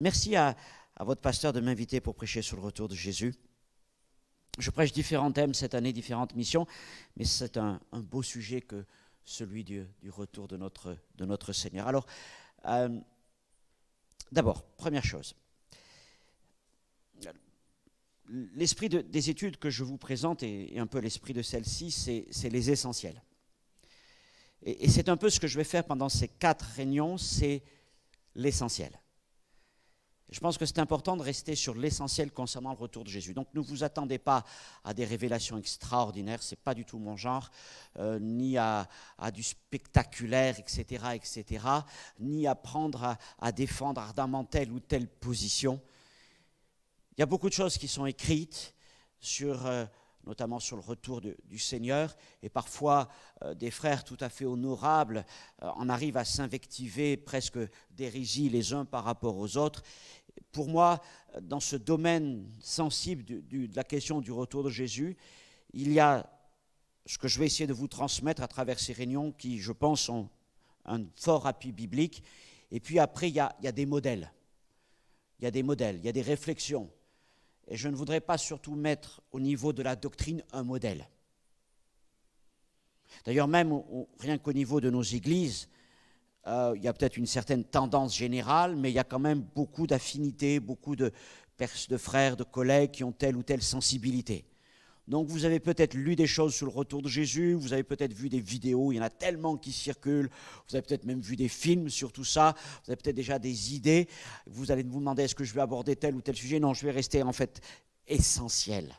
Merci à votre pasteur de m'inviter pour prêcher sur le retour de Jésus. Je prêche différents thèmes cette année, différentes missions, mais c'est un beau sujet que celui du retour de notre Seigneur. Alors, d'abord, première chose, l'esprit des études que je vous présente et un peu l'esprit de celle-ci, c'est les essentiels. Et c'est un peu ce que je vais faire pendant ces 4 réunions, c'est l'essentiel. Je pense que c'est important de rester sur l'essentiel concernant le retour de Jésus. Donc ne vous attendez pas à des révélations extraordinaires, ce n'est pas du tout mon genre, ni à du spectaculaire, etc., ni à prendre à défendre ardemment telle ou telle position. Il y a beaucoup de choses qui sont écrites notamment sur le retour du Seigneur, et parfois des frères tout à fait honorables en arrivent à s'invectiver presque d'hérésie les uns par rapport aux autres. Pour moi, dans ce domaine sensible de la question du retour de Jésus, il y a ce que je vais essayer de vous transmettre à travers ces réunions qui, je pense, ont un fort appui biblique. Et puis après, il y a des modèles. Il y a des modèles, il y a des réflexions. Et je ne voudrais pas surtout mettre au niveau de la doctrine un modèle. D'ailleurs, même rien qu'au niveau de nos églises, il y a peut-être une certaine tendance générale, mais il y a quand même beaucoup d'affinités, beaucoup de frères, de collègues qui ont telle ou telle sensibilité. Donc vous avez peut-être lu des choses sur le retour de Jésus, vous avez peut-être vu des vidéos, il y en a tellement qui circulent, vous avez peut-être même vu des films sur tout ça, vous avez peut-être déjà des idées, vous allez vous demander est-ce que je vais aborder tel ou tel sujet. Non, je vais rester en fait essentiel.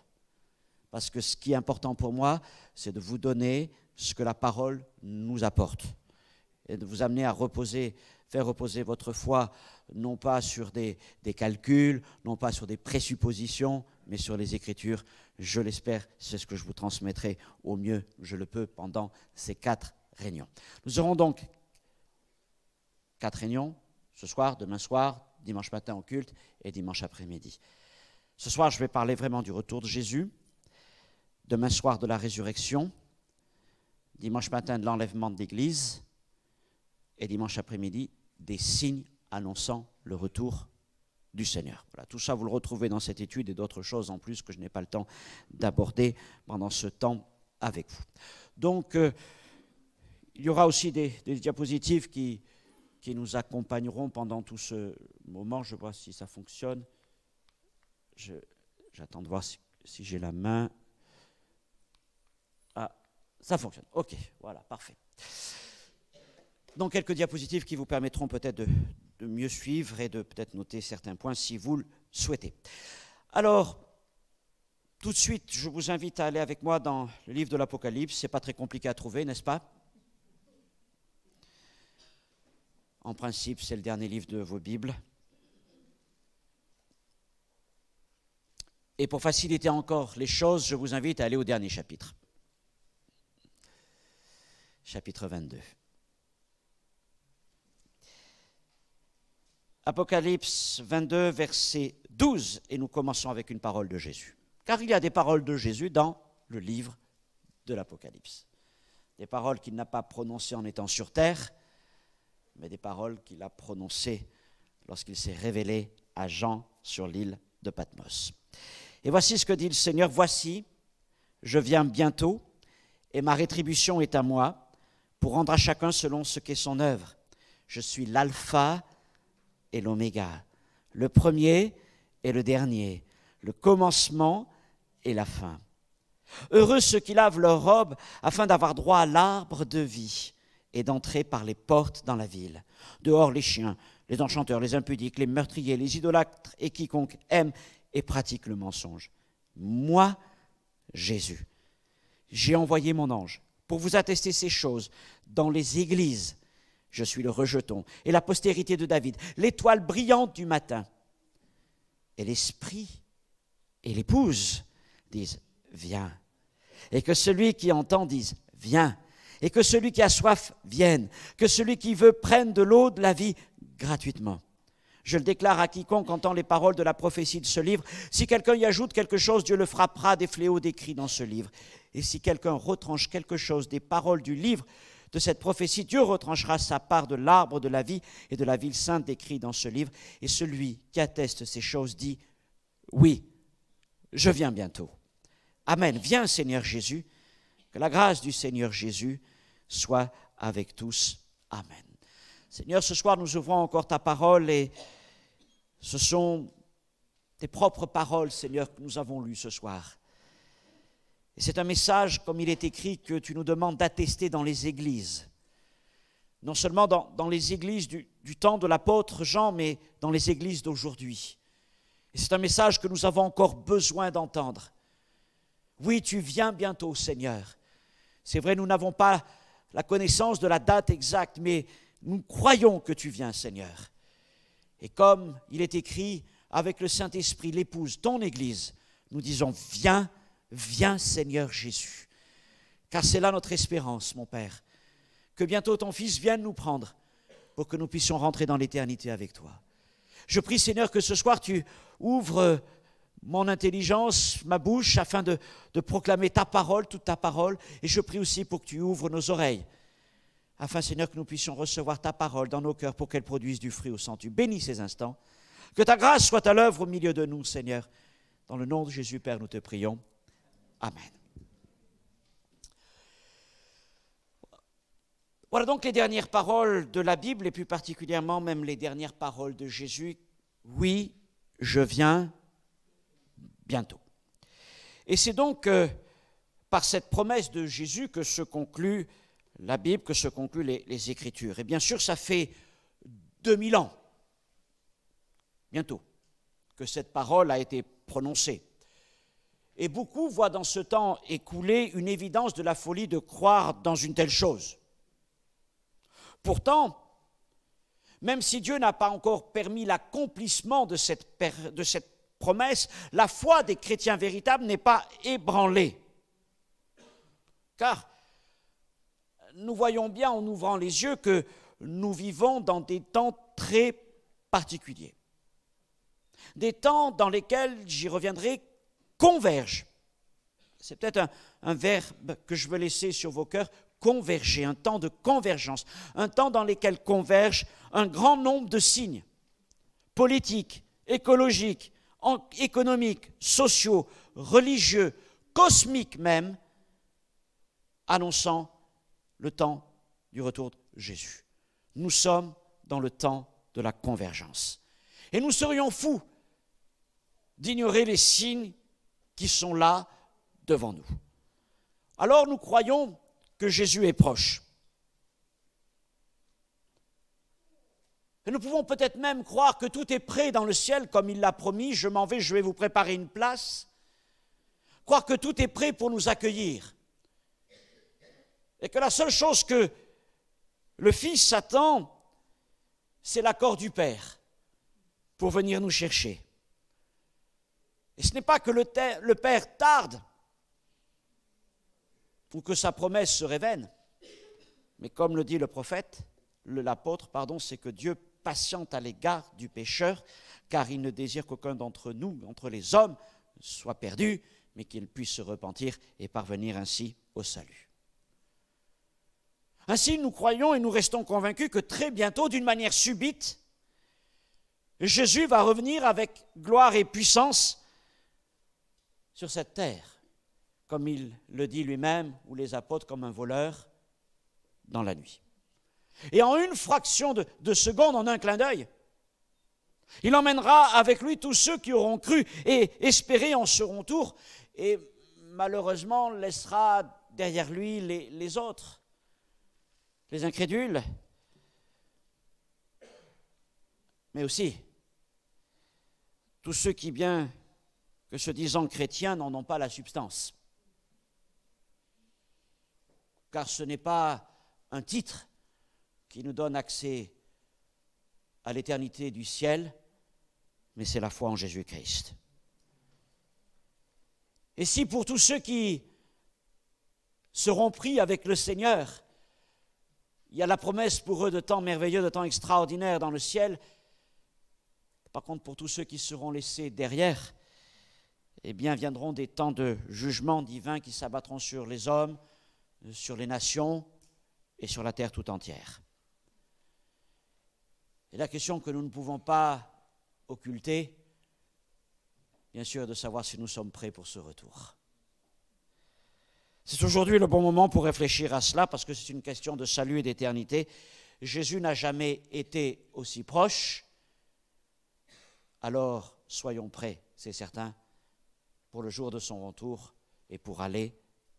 Parce que ce qui est important pour moi, c'est de vous donner ce que la parole nous apporte. Et de vous amener à faire reposer votre foi, non pas sur des calculs, non pas sur des présuppositions, mais sur les Écritures. Je l'espère, c'est ce que je vous transmettrai au mieux je le peux pendant ces 4 réunions. Nous aurons donc 4 réunions, ce soir, demain soir, dimanche matin au culte et dimanche après-midi. Ce soir, je vais parler vraiment du retour de Jésus, demain soir de la résurrection, dimanche matin de l'enlèvement de l'Église, et dimanche après-midi, des signes annonçant le retour du Seigneur. Voilà, tout ça, vous le retrouvez dans cette étude et d'autres choses en plus que je n'ai pas le temps d'aborder pendant ce temps avec vous. Donc, il y aura aussi des diapositives qui nous accompagneront pendant tout ce moment. Je vois si ça fonctionne. J'attends de voir si j'ai la main. Ah, ça fonctionne. OK, voilà, parfait. Donc, quelques diapositives qui vous permettront peut-être de mieux suivre et de peut-être noter certains points si vous le souhaitez. Alors, tout de suite, je vous invite à aller avec moi dans le livre de l'Apocalypse. Ce n'est pas très compliqué à trouver, n'est-ce pas? En principe, c'est le dernier livre de vos Bibles. Et pour faciliter encore les choses, je vous invite à aller au dernier chapitre. Chapitre 22. Apocalypse 22, verset 12, et nous commençons avec une parole de Jésus. Car il y a des paroles de Jésus dans le livre de l'Apocalypse. Des paroles qu'il n'a pas prononcées en étant sur terre, mais des paroles qu'il a prononcées lorsqu'il s'est révélé à Jean sur l'île de Patmos. Et voici ce que dit le Seigneur, « Voici, je viens bientôt, et ma rétribution est à moi, pour rendre à chacun selon ce qu'est son œuvre. Je suis l'alpha et l'oméga, le premier et le dernier, le commencement et la fin. Heureux ceux qui lavent leurs robes afin d'avoir droit à l'arbre de vie et d'entrer par les portes dans la ville. Dehors les chiens, les enchanteurs, les impudiques, les meurtriers, les idolâtres et quiconque aime et pratique le mensonge. Moi, Jésus, j'ai envoyé mon ange pour vous attester ces choses dans les églises. Je suis le rejeton et la postérité de David, l'étoile brillante du matin. Et l'esprit et l'épouse disent, viens. Et que celui qui entend dise, viens. Et que celui qui a soif vienne. Que celui qui veut prenne de l'eau de la vie gratuitement. Je le déclare à quiconque entend les paroles de la prophétie de ce livre. Si quelqu'un y ajoute quelque chose, Dieu le frappera des fléaux décrits dans ce livre. Et si quelqu'un retranche quelque chose des paroles du livre de cette prophétie, Dieu retranchera sa part de l'arbre de la vie et de la ville sainte décrit dans ce livre. Et celui qui atteste ces choses dit, oui, je viens bientôt. Amen. Viens, Seigneur Jésus. Que la grâce du Seigneur Jésus soit avec tous. Amen. Seigneur, ce soir, nous ouvrons encore ta parole et ce sont tes propres paroles, Seigneur, que nous avons lues ce soir. Et c'est un message, comme il est écrit, que tu nous demandes d'attester dans les églises. Non seulement dans les églises du temps de l'apôtre Jean, mais dans les églises d'aujourd'hui. Et c'est un message que nous avons encore besoin d'entendre. Oui, tu viens bientôt, Seigneur. C'est vrai, nous n'avons pas la connaissance de la date exacte, mais nous croyons que tu viens, Seigneur. Et comme il est écrit, avec le Saint-Esprit, l'épouse, ton Église, nous disons, viens, viens, Seigneur Jésus. Car c'est là notre espérance, mon Père. Que bientôt ton Fils vienne nous prendre pour que nous puissions rentrer dans l'éternité avec toi. Je prie, Seigneur, que ce soir tu ouvres mon intelligence, ma bouche, afin de proclamer ta parole, toute ta parole. Et je prie aussi pour que tu ouvres nos oreilles, afin, Seigneur, que nous puissions recevoir ta parole dans nos cœurs pour qu'elle produise du fruit au centuple. Bénis ces instants. Que ta grâce soit à l'œuvre au milieu de nous, Seigneur. Dans le nom de Jésus, Père, nous te prions. Amen. Voilà donc les dernières paroles de la Bible, et plus particulièrement même les dernières paroles de Jésus. Oui, je viens bientôt. Et c'est donc par cette promesse de Jésus que se conclut la Bible, que se concluent les Écritures. Et bien sûr, ça fait 2000 ans, bientôt, que cette parole a été prononcée. Et beaucoup voient dans ce temps écoulé une évidence de la folie de croire dans une telle chose. Pourtant, même si Dieu n'a pas encore permis l'accomplissement de cette promesse, la foi des chrétiens véritables n'est pas ébranlée. Car nous voyons bien en ouvrant les yeux que nous vivons dans des temps très particuliers. Des temps dans lesquels, j'y reviendrai, convergent. C'est peut-être un verbe que je veux laisser sur vos cœurs, converger, un temps de convergence, un temps dans lequel convergent un grand nombre de signes politiques, écologiques, économiques, sociaux, religieux, cosmiques même, annonçant le temps du retour de Jésus. Nous sommes dans le temps de la convergence. Et nous serions fous d'ignorer les signes qui sont là devant nous. Alors nous croyons que Jésus est proche. Et nous pouvons peut-être même croire que tout est prêt dans le ciel, comme il l'a promis, je m'en vais, je vais vous préparer une place. Croire que tout est prêt pour nous accueillir. Et que la seule chose que le Fils attend, c'est l'accord du Père pour venir nous chercher. Et ce n'est pas que le Père tarde ou que sa promesse serait vaine, mais comme le dit le prophète, l'apôtre, c'est que Dieu patiente à l'égard du pécheur, car il ne désire qu'aucun d'entre nous, entre les hommes, soit perdu, mais qu'il puisse se repentir et parvenir ainsi au salut. Ainsi, nous croyons et nous restons convaincus que très bientôt, d'une manière subite, Jésus va revenir avec gloire et puissance sur cette terre, comme il le dit lui-même, ou les apôtres, comme un voleur dans la nuit. Et en une fraction de seconde, en un clin d'œil, il emmènera avec lui tous ceux qui auront cru et espéré en son retour, et malheureusement laissera derrière lui les autres, les incrédules, mais aussi tous ceux qui, bien que se disant chrétiens, n'en ont pas la substance. Car ce n'est pas un titre qui nous donne accès à l'éternité du ciel, mais c'est la foi en Jésus-Christ. Et si pour tous ceux qui seront pris avec le Seigneur, il y a la promesse pour eux de temps merveilleux, de temps extraordinaire dans le ciel, par contre pour tous ceux qui seront laissés derrière, eh bien viendront des temps de jugement divin qui s'abattront sur les hommes, sur les nations, et sur la terre tout entière. Et la question que nous ne pouvons pas occulter, bien sûr, est de savoir si nous sommes prêts pour ce retour. C'est aujourd'hui le bon moment pour réfléchir à cela, parce que c'est une question de salut et d'éternité. Jésus n'a jamais été aussi proche, alors soyons prêts, c'est certain, pour le jour de son retour et pour aller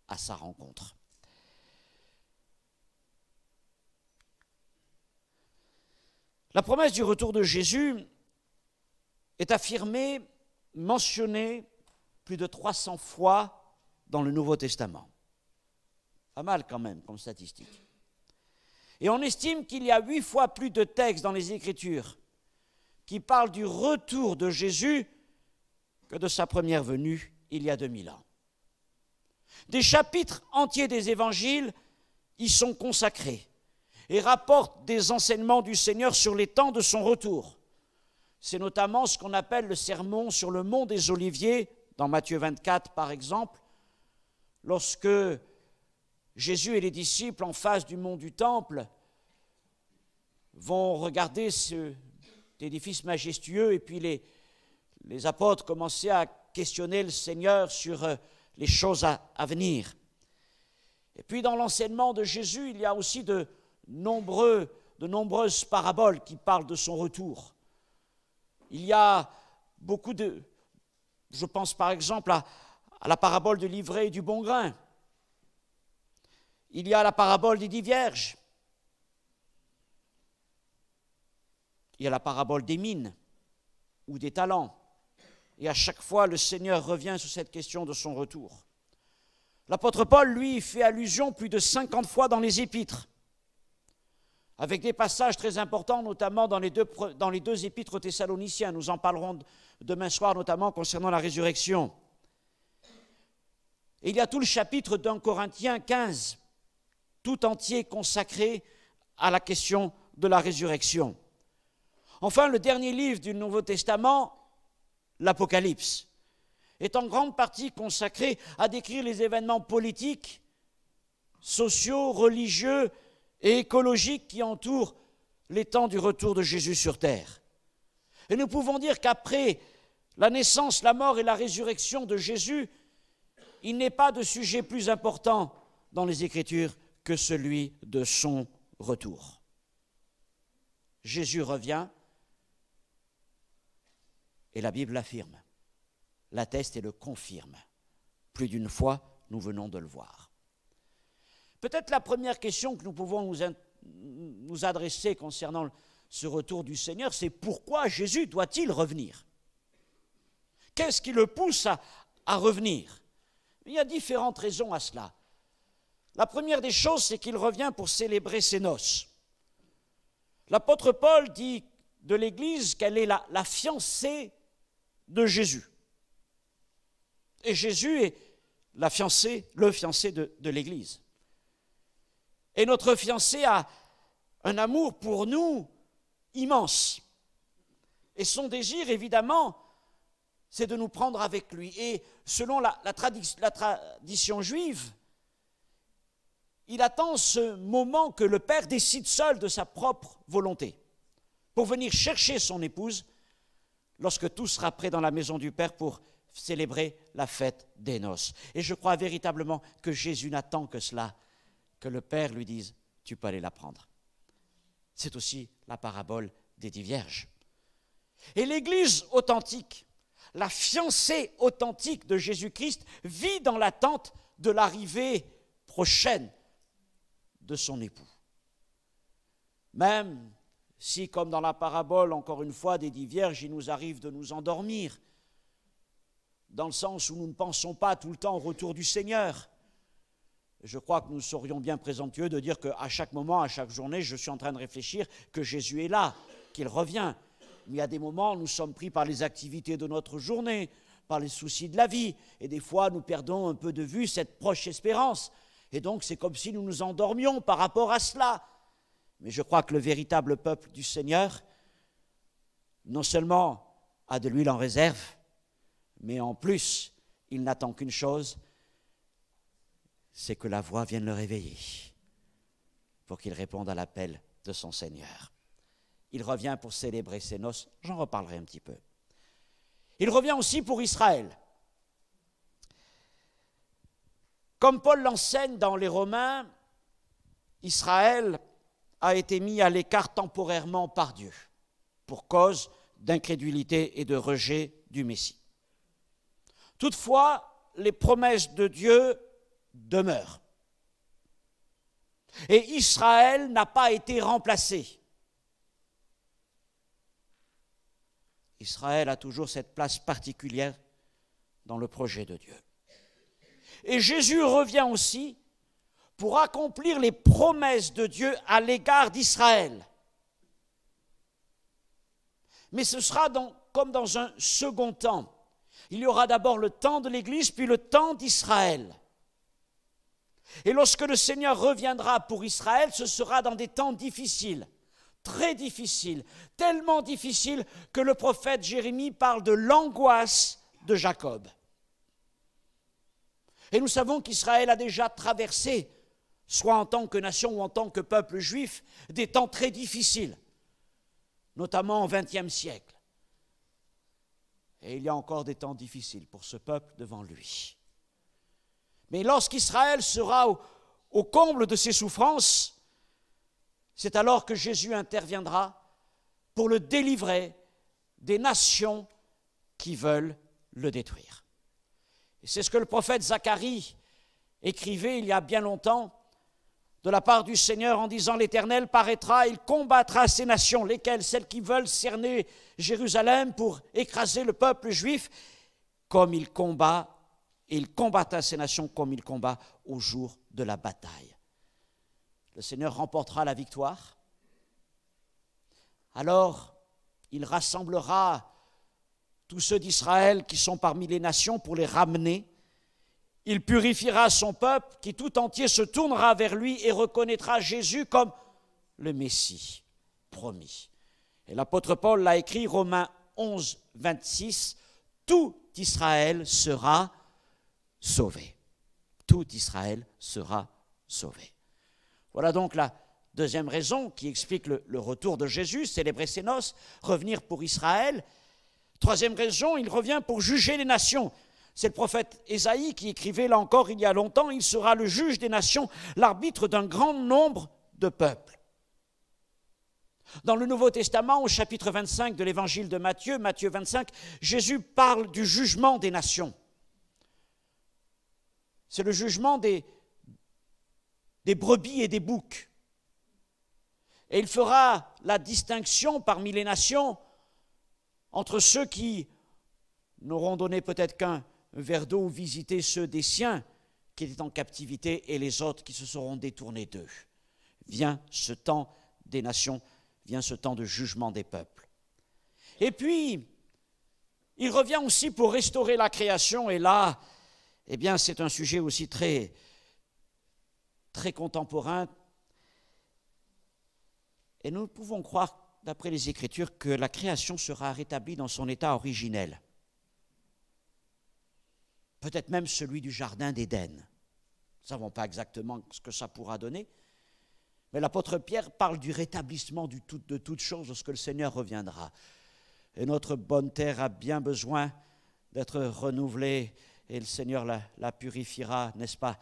à sa rencontre. La promesse du retour de Jésus est affirmée, mentionnée plus de 300 fois dans le Nouveau Testament. Pas mal quand même comme statistique. Et on estime qu'il y a 8 fois plus de textes dans les Écritures qui parlent du retour de Jésus que de sa première venue il y a 2000 ans. Des chapitres entiers des évangiles y sont consacrés et rapportent des enseignements du Seigneur sur les temps de son retour. C'est notamment ce qu'on appelle le sermon sur le mont des Oliviers, dans Matthieu 24 par exemple, lorsque Jésus et les disciples en face du mont du Temple vont regarder cet édifice majestueux et puis les apôtres commençaient à questionner le Seigneur sur les choses à venir. Et puis dans l'enseignement de Jésus, il y a aussi de nombreuses paraboles qui parlent de son retour. Il y a beaucoup je pense par exemple à la parabole de l'ivraie et du bon grain. Il y a la parabole des 10 vierges. Il y a la parabole des mines ou des talents. Et à chaque fois, le Seigneur revient sur cette question de son retour. L'apôtre Paul, lui, fait allusion plus de 50 fois dans les épîtres, avec des passages très importants, notamment dans les deux épîtres aux Thessaloniciens. Nous en parlerons demain soir, notamment concernant la résurrection. Et il y a tout le chapitre d'1 Corinthiens 15, tout entier consacré à la question de la résurrection. Enfin, le dernier livre du Nouveau Testament, l'Apocalypse, est en grande partie consacré à décrire les événements politiques, sociaux, religieux et écologiques qui entourent les temps du retour de Jésus sur terre. Et nous pouvons dire qu'après la naissance, la mort et la résurrection de Jésus, il n'est pas de sujet plus important dans les Écritures que celui de son retour. Jésus revient et la Bible l'affirme, l'atteste et le confirme. Plus d'une fois, nous venons de le voir. Peut-être la première question que nous pouvons nous adresser concernant ce retour du Seigneur, c'est pourquoi Jésus doit-il revenir? Qu'est-ce qui le pousse à revenir? Il y a différentes raisons à cela. La première des choses, c'est qu'il revient pour célébrer ses noces. L'apôtre Paul dit de l'Église qu'elle est la fiancée de Jésus. Et Jésus est le fiancé de l'Église. Et notre fiancé a un amour pour nous immense. Et son désir, évidemment, c'est de nous prendre avec lui. Et selon la tradition juive, il attend ce moment que le Père décide seul de sa propre volonté pour venir chercher son épouse lorsque tout sera prêt dans la maison du Père pour célébrer la fête des noces. Et je crois véritablement que Jésus n'attend que cela, que le Père lui dise « tu peux aller la prendre ». C'est aussi la parabole des 10 vierges. Et l'Église authentique, la fiancée authentique de Jésus-Christ, vit dans l'attente de l'arrivée prochaine de son époux. Même si, comme dans la parabole, encore une fois, des 10 vierges, il nous arrive de nous endormir, dans le sens où nous ne pensons pas tout le temps au retour du Seigneur. Je crois que nous serions bien présomptueux de dire qu'à chaque moment, à chaque journée, je suis en train de réfléchir que Jésus est là, qu'il revient. Mais il y a des moments où nous sommes pris par les activités de notre journée, par les soucis de la vie, et des fois nous perdons un peu de vue cette proche espérance. Et donc c'est comme si nous nous endormions par rapport à cela. Mais je crois que le véritable peuple du Seigneur, non seulement a de l'huile en réserve, mais en plus, il n'attend qu'une chose, c'est que la voix vienne le réveiller pour qu'il réponde à l'appel de son Seigneur. Il revient pour célébrer ses noces, j'en reparlerai un petit peu. Il revient aussi pour Israël. Comme Paul l'enseigne dans les Romains, Israël a été mis à l'écart temporairement par Dieu, pour cause d'incrédulité et de rejet du Messie. Toutefois, les promesses de Dieu demeurent. Et Israël n'a pas été remplacé. Israël a toujours cette place particulière dans le projet de Dieu. Et Jésus revient aussi pour accomplir les promesses de Dieu à l'égard d'Israël. Mais ce sera comme dans un second temps. Il y aura d'abord le temps de l'Église, puis le temps d'Israël. Et lorsque le Seigneur reviendra pour Israël, ce sera dans des temps difficiles, très difficiles, tellement difficiles que le prophète Jérémie parle de l'angoisse de Jacob. Et nous savons qu'Israël a déjà traversé, soit en tant que nation ou en tant que peuple juif, des temps très difficiles, notamment au XXe siècle. Et il y a encore des temps difficiles pour ce peuple devant lui. Mais lorsqu'Israël sera au comble de ses souffrances, c'est alors que Jésus interviendra pour le délivrer des nations qui veulent le détruire. Et c'est ce que le prophète Zacharie écrivait il y a bien longtemps de la part du Seigneur en disant « L'Éternel paraîtra, il combattra ces nations, lesquelles, celles qui veulent cerner Jérusalem pour écraser le peuple juif, comme il combat, et il combattra ces nations comme il combat au jour de la bataille. » Le Seigneur remportera la victoire. Alors, il rassemblera tous ceux d'Israël qui sont parmi les nations pour les ramener. Il purifiera son peuple qui tout entier se tournera vers lui et reconnaîtra Jésus comme le Messie promis. Et l'apôtre Paul l'a écrit, Romains 11, 26, « Tout Israël sera sauvé. » Tout Israël sera sauvé. Voilà donc la deuxième raison qui explique le retour de Jésus, célébrer ses noces, revenir pour Israël. Troisième raison, il revient pour juger les nations. C'est le prophète Ésaïe qui écrivait là encore il y a longtemps, il sera le juge des nations, l'arbitre d'un grand nombre de peuples. Dans le Nouveau Testament, au chapitre 25 de l'évangile de Matthieu, Matthieu 25, Jésus parle du jugement des nations. C'est le jugement des brebis et des boucs. Et il fera la distinction parmi les nations entre ceux qui n'auront donné peut-être qu'un verre d'eau ou visité ceux des siens qui étaient en captivité et les autres qui se seront détournés d'eux. Vient ce temps des nations, vient ce temps de jugement des peuples. Et puis, il revient aussi pour restaurer la création, et là, eh bien, c'est un sujet aussi très, très contemporain. Et nous pouvons croire, d'après les Écritures, que la création sera rétablie dans son état originel. Peut-être même celui du jardin d'Éden. Nous ne savons pas exactement ce que ça pourra donner, mais l'apôtre Pierre parle du rétablissement de toutes choses lorsque le Seigneur reviendra. Et notre bonne terre a bien besoin d'être renouvelée, et le Seigneur la purifiera, n'est-ce pas?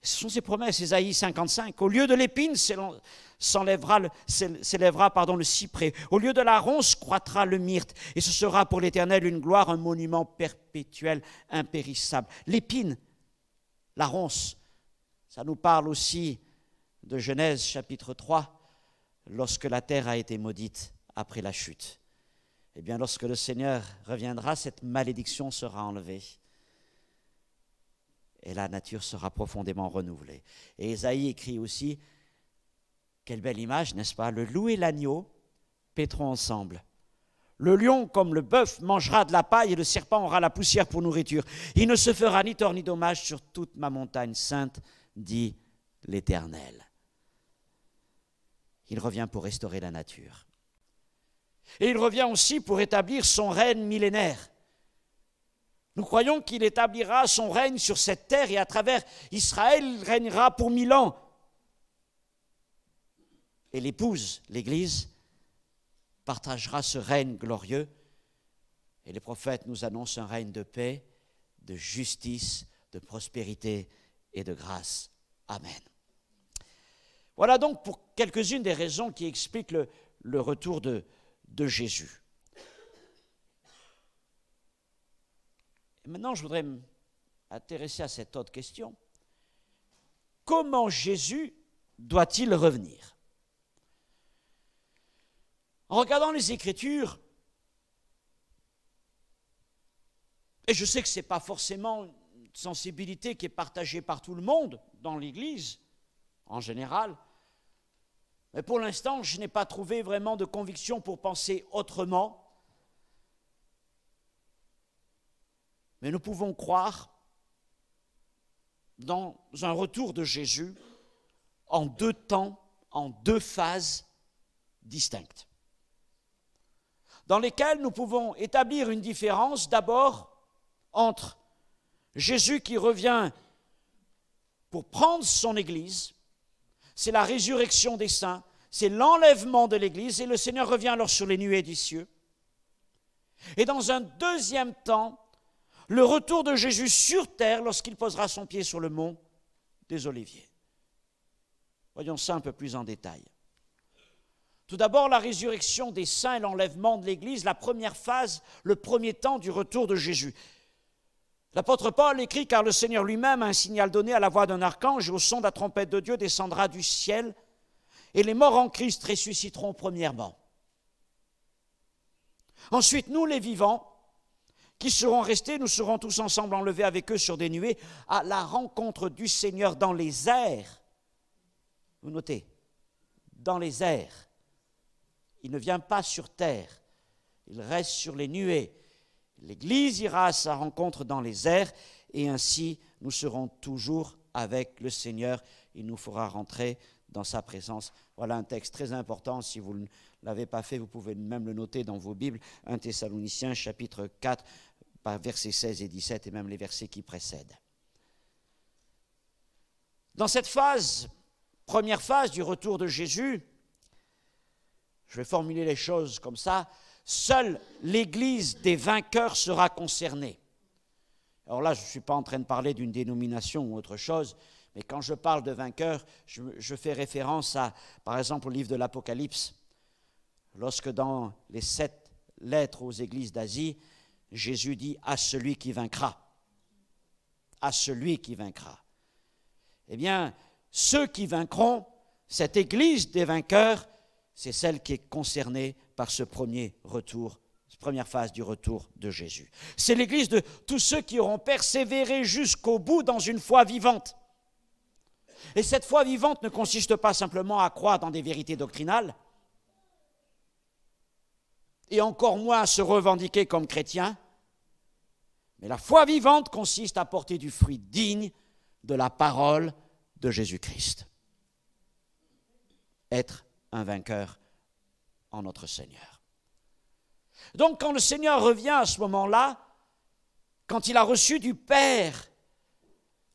Ce sont ces promesses, Ésaïe 55. Au lieu de l'épine s'élèvera le cyprès. Au lieu de la ronce croîtra le myrte. Et ce sera pour l'Éternel une gloire, un monument perpétuel, impérissable. L'épine, la ronce, ça nous parle aussi de Genèse chapitre 3, lorsque la terre a été maudite après la chute. Eh bien, lorsque le Seigneur reviendra, cette malédiction sera enlevée. Et la nature sera profondément renouvelée. Et Ésaïe écrit aussi, quelle belle image, n'est-ce pas? Le loup et l'agneau paîtront ensemble. Le lion, comme le bœuf, mangera de la paille et le serpent aura la poussière pour nourriture. Il ne se fera ni tort ni dommage sur toute ma montagne sainte, dit l'Éternel. Il revient pour restaurer la nature. Et il revient aussi pour établir son règne millénaire. Nous croyons qu'il établira son règne sur cette terre et à travers Israël, il régnera pour 1000 ans. et l'épouse, l'Église, partagera ce règne glorieux. Et les prophètes nous annoncent un règne de paix, de justice, de prospérité et de grâce. Amen. Voilà donc pour quelques-unes des raisons qui expliquent le retour de Jésus. Et maintenant, je voudrais m'intéresser à cette autre question. Comment Jésus doit-il revenir? En regardant les Écritures, et je sais que ce n'est pas forcément une sensibilité qui est partagée par tout le monde dans l'Église, en général, mais pour l'instant, je n'ai pas trouvé vraiment de conviction pour penser autrement. Mais nous pouvons croire dans un retour de Jésus en 2 temps, en 2 phases distinctes, dans lesquelles nous pouvons établir une différence d'abord entre Jésus qui revient pour prendre son Église, c'est la résurrection des saints, c'est l'enlèvement de l'Église, et le Seigneur revient alors sur les nuées des cieux. Et dans un deuxième temps, le retour de Jésus sur terre lorsqu'il posera son pied sur le mont des Oliviers. Voyons ça un peu plus en détail. Tout d'abord, la résurrection des saints et l'enlèvement de l'Église, la première phase, le premier temps du retour de Jésus. L'apôtre Paul écrit « Car le Seigneur lui-même a un signal donné à la voix d'un archange et au son de la trompette de Dieu descendra du ciel et les morts en Christ ressusciteront premièrement. Ensuite, nous les vivants, qui seront restés, nous serons tous ensemble enlevés avec eux sur des nuées à la rencontre du Seigneur dans les airs. » Vous notez, dans les airs. Il ne vient pas sur terre, il reste sur les nuées. L'Église ira à sa rencontre dans les airs et ainsi nous serons toujours avec le Seigneur. Il nous fera rentrer dans sa présence. Voilà un texte très important. Si vous ne l'avez pas fait, vous pouvez même le noter dans vos Bibles. 1 Thessaloniciens chapitre 4, versets 16 et 17 et même les versets qui précèdent. Dans cette phase, première phase du retour de Jésus, je vais formuler les choses comme ça. Seule l'Église des vainqueurs sera concernée. Alors là, je ne suis pas en train de parler d'une dénomination ou autre chose, mais quand je parle de vainqueurs, je fais référence à, par exemple, au livre de l'Apocalypse, lorsque dans les 7 lettres aux églises d'Asie, Jésus dit « à celui qui vaincra ». À celui qui vaincra. Eh bien, ceux qui vaincront, cette Église des vainqueurs, c'est celle qui est concernée par ce premier retour, cette première phase du retour de Jésus. C'est l'Église de tous ceux qui auront persévéré jusqu'au bout dans une foi vivante. Et cette foi vivante ne consiste pas simplement à croire dans des vérités doctrinales, et encore moins à se revendiquer comme chrétien, mais la foi vivante consiste à porter du fruit digne de la parole de Jésus-Christ. Être un vainqueur en notre Seigneur. Donc quand le Seigneur revient à ce moment-là, quand il a reçu du Père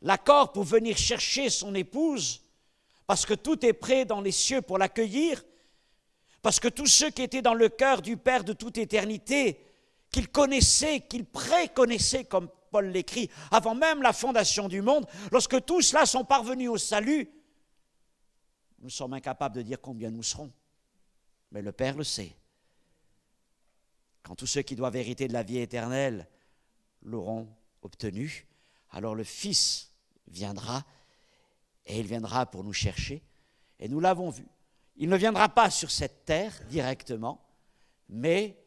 l'accord pour venir chercher son épouse, parce que tout est prêt dans les cieux pour l'accueillir, parce que tous ceux qui étaient dans le cœur du Père de toute éternité, qu'il connaissait, qu'il préconnaissait, comme Paul l'écrit, avant même la fondation du monde, lorsque tous ceux-là sont parvenus au salut, nous sommes incapables de dire combien nous serons. Mais le Père le sait. Quand tous ceux qui doivent hériter de la vie éternelle l'auront obtenu, alors le Fils viendra, et il viendra pour nous chercher. Et nous l'avons vu. Il ne viendra pas sur cette terre directement, mais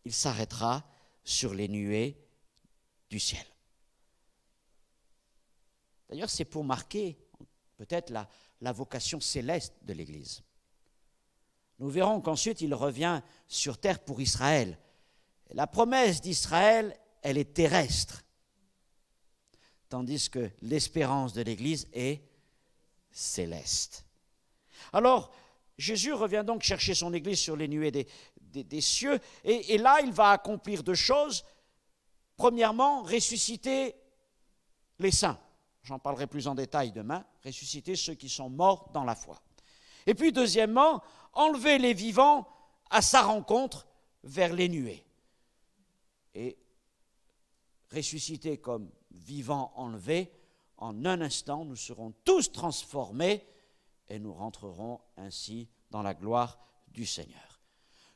il s'arrêtera sur les nuées du ciel. D'ailleurs, c'est pour marquer peut-être la vocation céleste de l'Église. Nous verrons qu'ensuite il revient sur terre pour Israël. La promesse d'Israël, elle est terrestre, tandis que l'espérance de l'Église est céleste. Alors, Jésus revient donc chercher son Église sur les nuées des cieux, et là, il va accomplir 2 choses. Premièrement, ressusciter les saints. J'en parlerai plus en détail demain. Ressusciter ceux qui sont morts dans la foi. Et puis deuxièmement, enlever les vivants à sa rencontre vers les nuées. Et ressuscités comme vivants enlevés, en un instant, nous serons tous transformés et nous rentrerons ainsi dans la gloire du Seigneur.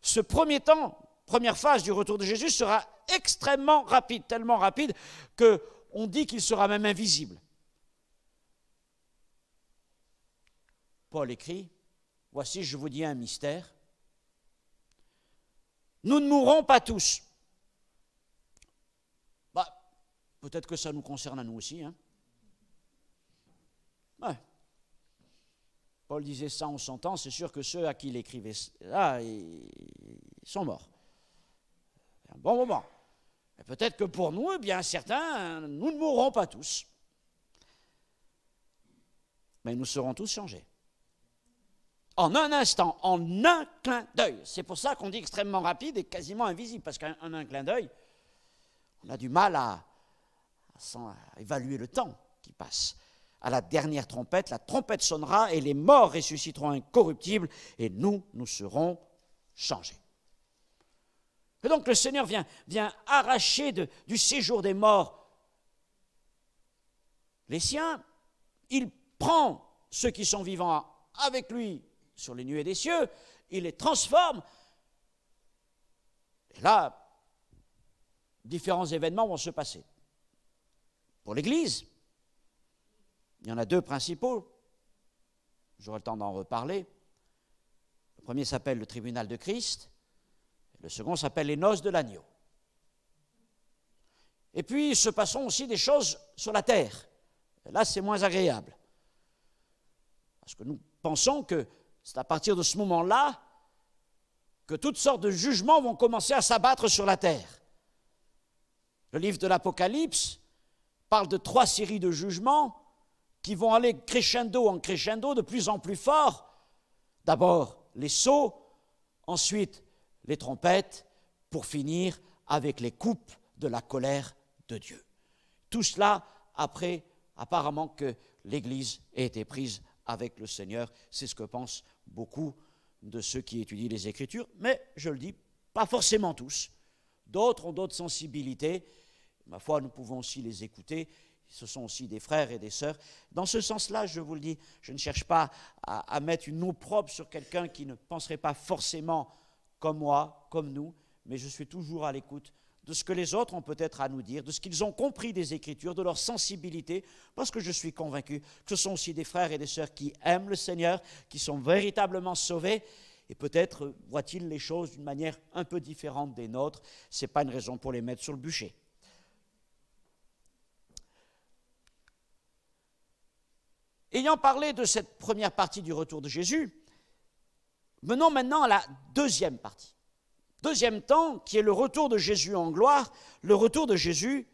Ce premier temps, première phase du retour de Jésus sera extrêmement rapide, tellement rapide qu'on dit qu'il sera même invisible. Paul écrit, « Voici, je vous dis un mystère. Nous ne mourrons pas tous. » Peut-être que ça nous concerne à nous aussi. Hein. Ouais. Paul disait ça en son temps, c'est sûr que ceux à qui il écrivait là, ils sont morts. C'est un bon moment. Mais peut-être que pour nous, eh bien certains, nous ne mourrons pas tous. Mais nous serons tous changés. En un instant, en un clin d'œil. C'est pour ça qu'on dit extrêmement rapide et quasiment invisible, parce qu'en un clin d'œil, on a du mal à évaluer le temps qui passe. À la dernière trompette, la trompette sonnera et les morts ressusciteront incorruptibles et nous serons changés. Et donc le Seigneur vient arracher du séjour des morts les siens. Il prend ceux qui sont vivants avec lui sur les nuées des cieux, il les transforme. Et là, différents événements vont se passer. Pour l'Église, il y en a deux principaux. J'aurai le temps d'en reparler. Le premier s'appelle le tribunal de Christ. Le second s'appelle les noces de l'agneau. Et puis, il se passeront aussi des choses sur la terre. Et là, c'est moins agréable. Parce que nous pensons que c'est à partir de ce moment-là que toutes sortes de jugements vont commencer à s'abattre sur la terre. Le livre de l'Apocalypse parle de 3 séries de jugements qui vont aller crescendo en crescendo, de plus en plus fort. D'abord les sceaux, ensuite les trompettes, pour finir avec les coupes de la colère de Dieu. Tout cela après, apparemment, que l'Église ait été prise avec le Seigneur. C'est ce que pensent beaucoup de ceux qui étudient les Écritures, mais je le dis, pas forcément tous. D'autres ont d'autres sensibilités. Ma foi, nous pouvons aussi les écouter. Ce sont aussi des frères et des sœurs. Dans ce sens-là, je vous le dis, je ne cherche pas à mettre une opprobre sur quelqu'un qui ne penserait pas forcément comme moi, comme nous, mais je suis toujours à l'écoute de ce que les autres ont peut-être à nous dire, de ce qu'ils ont compris des Écritures, de leur sensibilité, parce que je suis convaincu que ce sont aussi des frères et des sœurs qui aiment le Seigneur, qui sont véritablement sauvés, et peut-être voient-ils les choses d'une manière un peu différente des nôtres. Ce n'est pas une raison pour les mettre sur le bûcher. Ayant parlé de cette première partie du retour de Jésus, venons maintenant à la deuxième partie. Deuxième temps, qui est le retour de Jésus en gloire, le retour de Jésus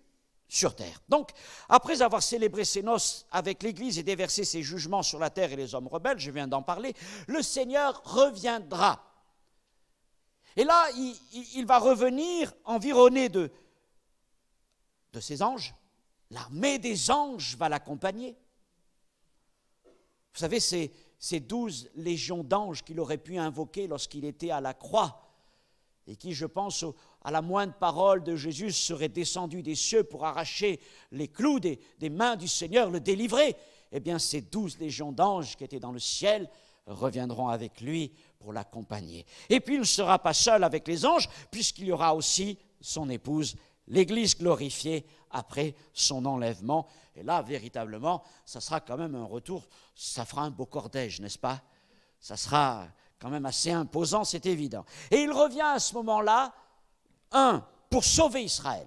sur terre. Donc, après avoir célébré ses noces avec l'Église et déversé ses jugements sur la terre et les hommes rebelles, je viens d'en parler, le Seigneur reviendra. Et là, il va revenir environné de ses anges. L'armée des anges va l'accompagner. Vous savez, ces 12 légions d'anges qu'il aurait pu invoquer lorsqu'il était à la croix et qui, je pense, à la moindre parole de Jésus, seraient descendus des cieux pour arracher les clous des mains du Seigneur, le délivrer. Eh bien, ces 12 légions d'anges qui étaient dans le ciel reviendront avec lui pour l'accompagner. Et puis, il ne sera pas seul avec les anges, puisqu'il y aura aussi son épouse, l'Église glorifiée après son enlèvement. Et là, véritablement, ça sera quand même un retour, ça fera un beau cortège, n'est-ce pas? Ça sera quand même assez imposant, c'est évident. Et il revient à ce moment-là, 1, pour sauver Israël.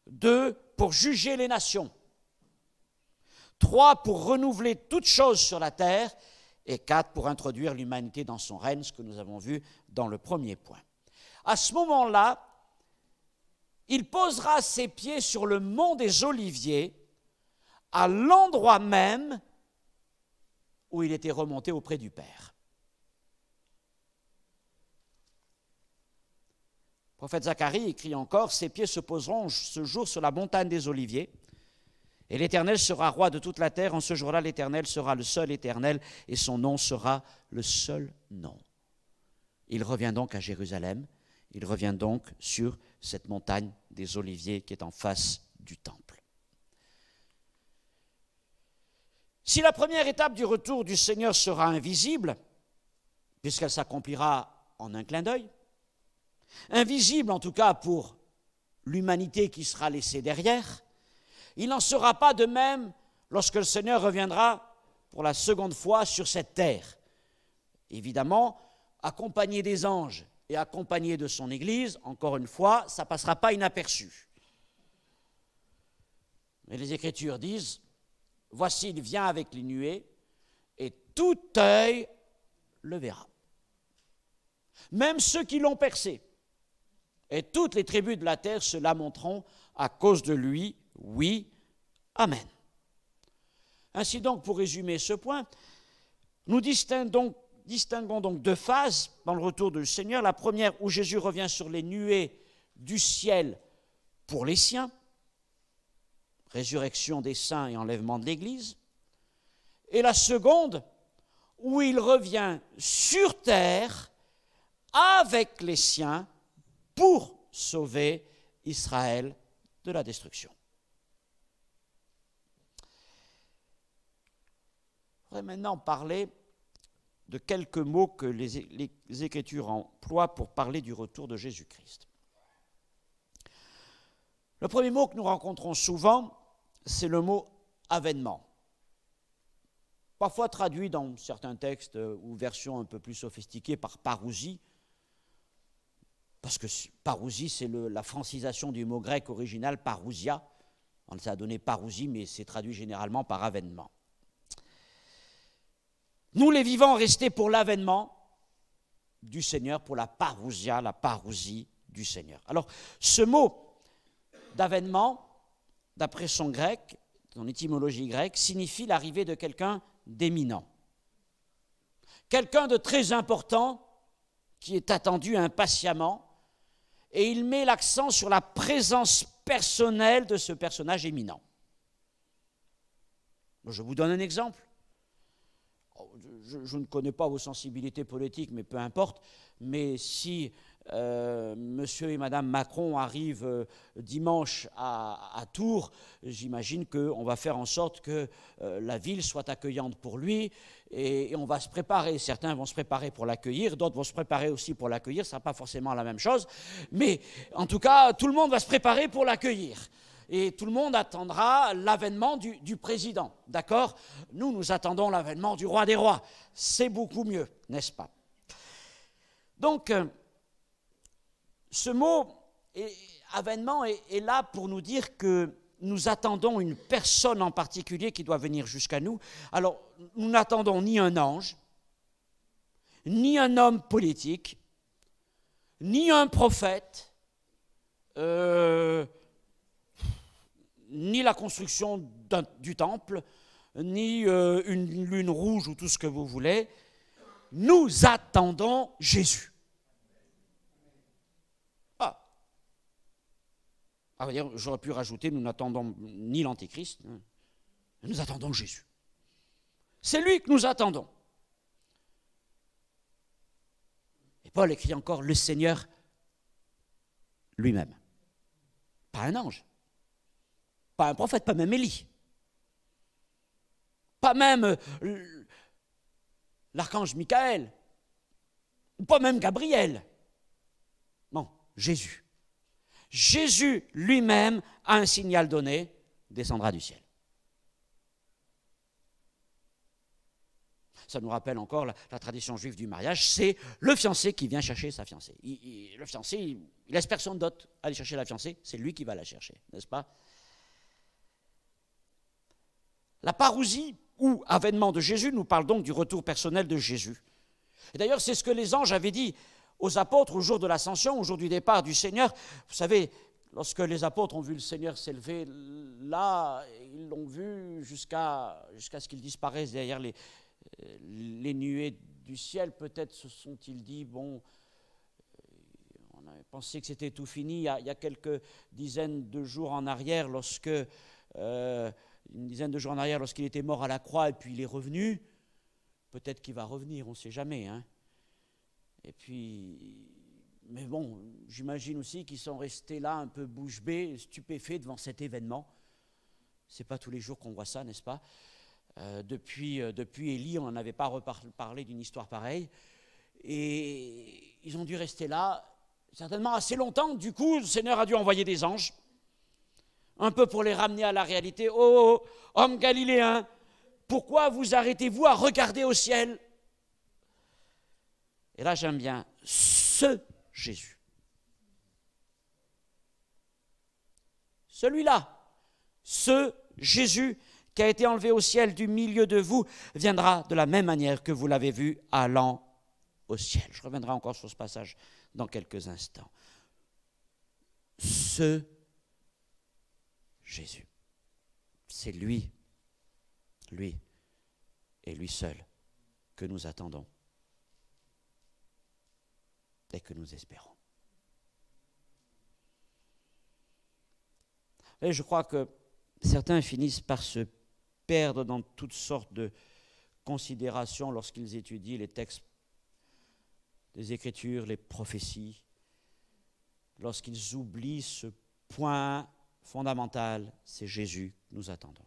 2, pour juger les nations. 3, pour renouveler toutes choses sur la terre. Et 4, pour introduire l'humanité dans son règne, ce que nous avons vu dans le premier point. À ce moment-là, il posera ses pieds sur le mont des Oliviers, à l'endroit même où il était remonté auprès du Père. Le prophète Zacharie écrit encore, « Ses pieds se poseront ce jour sur la montagne des Oliviers, Et l'Éternel sera roi de toute la terre. En ce jour-là, l'Éternel sera le seul Éternel et son nom sera le seul nom. Il revient donc à Jérusalem. Il revient donc sur cette montagne des Oliviers qui est en face du temple. Si la première étape du retour du Seigneur sera invisible, puisqu'elle s'accomplira en un clin d'œil, invisible en tout cas pour l'humanité qui sera laissée derrière, il n'en sera pas de même lorsque le Seigneur reviendra pour la seconde fois sur cette terre. Évidemment, accompagné des anges et accompagné de son Église, encore une fois, ça ne passera pas inaperçu. Mais les Écritures disent, voici, il vient avec les nuées, et tout œil le verra. Même ceux qui l'ont percé, et toutes les tribus de la terre se lamenteront à cause de lui. Oui, amen. Ainsi donc, pour résumer ce point, nous distinguons donc deux phases dans le retour du Seigneur. La première où Jésus revient sur les nuées du ciel pour les siens, résurrection des saints et enlèvement de l'Église. Et la seconde où il revient sur terre avec les siens pour sauver Israël de la destruction. Je voudrais maintenant parler de quelques mots que les Écritures emploient pour parler du retour de Jésus-Christ. Le premier mot que nous rencontrons souvent, c'est le mot « avènement ». Parfois traduit dans certains textes ou versions un peu plus sophistiquées par parousie, parce que parousie, c'est la francisation du mot grec original parousia. On a donné parousie, mais c'est traduit généralement par avènement. Nous, les vivants, restés pour l'avènement du Seigneur, pour la parousia, la parousie du Seigneur. Alors, ce mot d'avènement, d'après son grec, son étymologie grecque, signifie l'arrivée de quelqu'un d'éminent. Quelqu'un de très important qui est attendu impatiemment, et il met l'accent sur la présence personnelle de ce personnage éminent. Je vous donne un exemple. Je ne connais pas vos sensibilités politiques, mais peu importe. Mais si monsieur et madame Macron arrivent dimanche à Tours, j'imagine qu'on va faire en sorte que la ville soit accueillante pour lui et on va se préparer. Certains vont se préparer pour l'accueillir, d'autres vont se préparer aussi pour l'accueillir. Ça ne sera pas forcément la même chose. Mais en tout cas, tout le monde va se préparer pour l'accueillir. Et tout le monde attendra l'avènement du président, d'accord? Nous attendons l'avènement du roi des rois. C'est beaucoup mieux, n'est-ce pas? Donc, ce mot avènement est là pour nous dire que nous attendons une personne en particulier qui doit venir jusqu'à nous. Alors, nous n'attendons ni un ange, ni un homme politique, ni un prophète, ni la construction du temple, ni une lune rouge ou tout ce que vous voulez. Nous attendons Jésus. J'aurais pu rajouter, nous n'attendons ni l'Antéchrist, nous attendons Jésus. C'est lui que nous attendons. Et Paul écrit encore, le Seigneur lui-même. Pas un ange. Pas un prophète, pas même Élie. Pas même l'archange Michael. Ou pas même Gabriel. Non, Jésus. Jésus lui-même a un signal donné, descendra du ciel. Ça nous rappelle encore la tradition juive du mariage, c'est le fiancé qui vient chercher sa fiancée. Le fiancé, il laisse personne d'autre aller chercher la fiancée, c'est lui qui va la chercher, n'est-ce pas? La parousie ou avènement de Jésus nous parle donc du retour personnel de Jésus. Et d'ailleurs, c'est ce que les anges avaient dit aux apôtres au jour de l'ascension, au jour du départ du Seigneur. Vous savez, lorsque les apôtres ont vu le Seigneur s'élever là, ils l'ont vu jusqu'à ce qu'il disparaisse derrière les nuées du ciel. Peut-être se sont-ils dit, bon, on avait pensé que c'était tout fini. Il y a quelques dizaines de jours en arrière, lorsque une dizaine de jours en arrière lorsqu'il était mort à la croix et puis il est revenu. Peut-être qu'il va revenir, on ne sait jamais. Hein. Et puis, mais bon, j'imagine aussi qu'ils sont restés là un peu bouche bée, stupéfaits devant cet événement. Ce n'est pas tous les jours qu'on voit ça, n'est-ce pas? Depuis Élie, on n'en avait pas reparlé d'une histoire pareille. Et ils ont dû rester là, certainement assez longtemps. Du coup, le Seigneur a dû envoyer des anges, un peu pour les ramener à la réalité. « Oh, hommes galiléens, pourquoi vous arrêtez-vous à regarder au ciel ?» Et là, j'aime bien ce Jésus. Celui-là, ce Jésus qui a été enlevé au ciel du milieu de vous, viendra de la même manière que vous l'avez vu allant au ciel. Je reviendrai encore sur ce passage dans quelques instants. Ce Jésus, c'est lui et lui seul que nous attendons et que nous espérons. Et je crois que certains finissent par se perdre dans toutes sortes de considérations lorsqu'ils étudient les textes des Écritures, les prophéties, lorsqu'ils oublient ce point fondamental, c'est Jésus que nous attendons.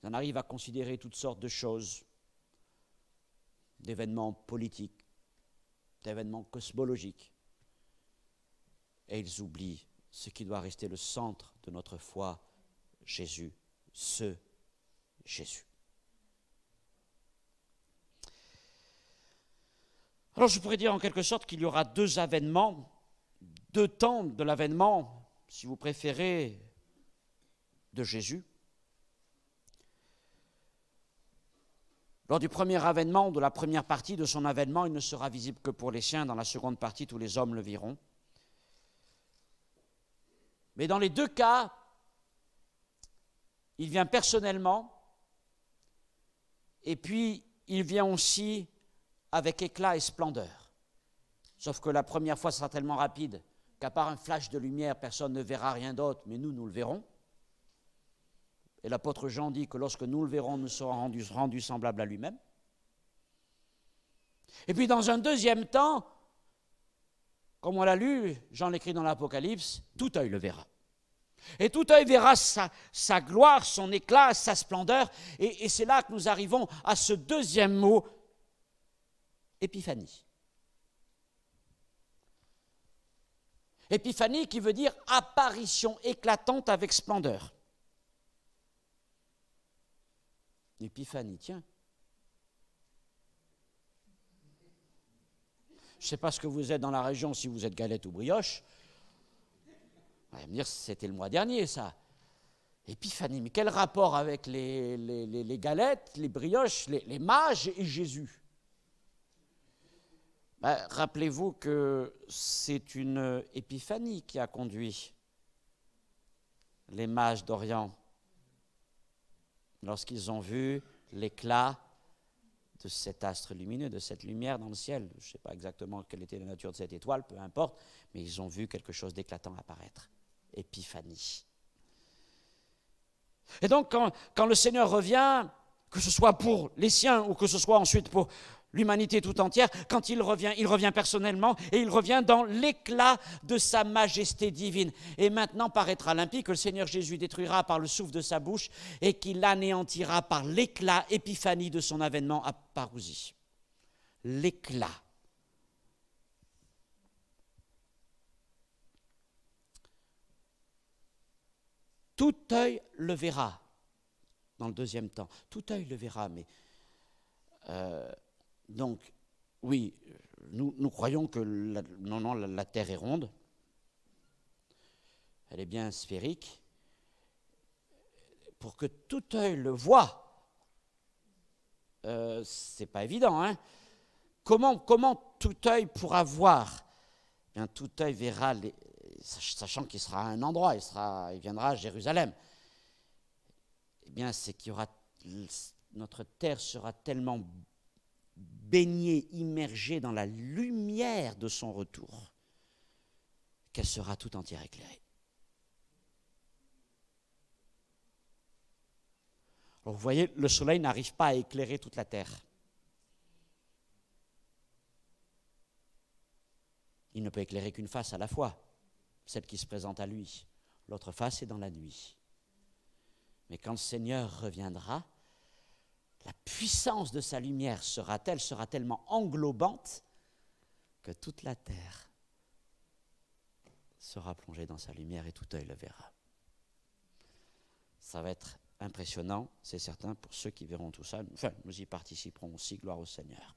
On arrive à considérer toutes sortes de choses, d'événements politiques, d'événements cosmologiques, et ils oublient ce qui doit rester le centre de notre foi, Jésus, ce Jésus. Alors je pourrais dire en quelque sorte qu'il y aura deux avènements, deux temps de l'avènement, si vous préférez, de Jésus. Lors du premier avènement, de la première partie de son avènement, il ne sera visible que pour les siens. Dans la seconde partie, tous les hommes le verront. Mais dans les deux cas, il vient personnellement et puis il vient aussi avec éclat et splendeur. Sauf que la première fois, ce sera tellement rapide qu'à part un flash de lumière, personne ne verra rien d'autre, mais nous le verrons. Et l'apôtre Jean dit que lorsque nous le verrons, nous serons rendus semblables à lui-même. Et puis dans un deuxième temps, comme on l'a lu, Jean l'écrit dans l'Apocalypse, tout œil le verra. Et tout œil verra sa gloire, son éclat, sa splendeur. Et c'est là que nous arrivons à ce deuxième mot, épiphanie. Épiphanie qui veut dire apparition éclatante avec splendeur. Épiphanie, tiens. Je ne sais pas ce que vous êtes dans la région, si vous êtes galette ou brioche. Vous allez me dire, c'était le mois dernier, ça. Épiphanie, mais quel rapport avec les galettes, les brioches, les mages et Jésus? Rappelez-vous que c'est une épiphanie qui a conduit les mages d'Orient lorsqu'ils ont vu l'éclat de cet astre lumineux, de cette lumière dans le ciel. Je ne sais pas exactement quelle était la nature de cette étoile, peu importe, mais ils ont vu quelque chose d'éclatant apparaître. Épiphanie. Et donc, quand le Seigneur revient, que ce soit pour les siens ou que ce soit ensuite pour l'humanité tout entière, quand il revient personnellement et il revient dans l'éclat de sa majesté divine. Et maintenant paraîtra limpide que le Seigneur Jésus détruira par le souffle de sa bouche et qu'il anéantira par l'éclat, épiphanie de son avènement à parousie. L'éclat. Tout œil le verra dans le deuxième temps. Tout œil le verra, mais... donc, oui, nous croyons que la Terre est ronde, elle est bien sphérique. Pour que tout œil le voie, c'est pas évident, hein? Comment tout œil pourra voir? Bien, tout œil verra, sachant qu'il sera à un endroit, il viendra à Jérusalem. Eh bien, c'est qu'il y aura, notre terre sera tellement baigné, immergé dans la lumière de son retour, qu'elle sera tout entière éclairée. Alors vous voyez, le soleil n'arrive pas à éclairer toute la terre. Il ne peut éclairer qu'une face à la fois, celle qui se présente à lui. L'autre face est dans la nuit. Mais quand le Seigneur reviendra, la puissance de sa lumière sera tellement englobante que toute la terre sera plongée dans sa lumière et tout œil le verra. Ça va être impressionnant, c'est certain, pour ceux qui verront tout ça. Enfin, nous y participerons aussi, gloire au Seigneur.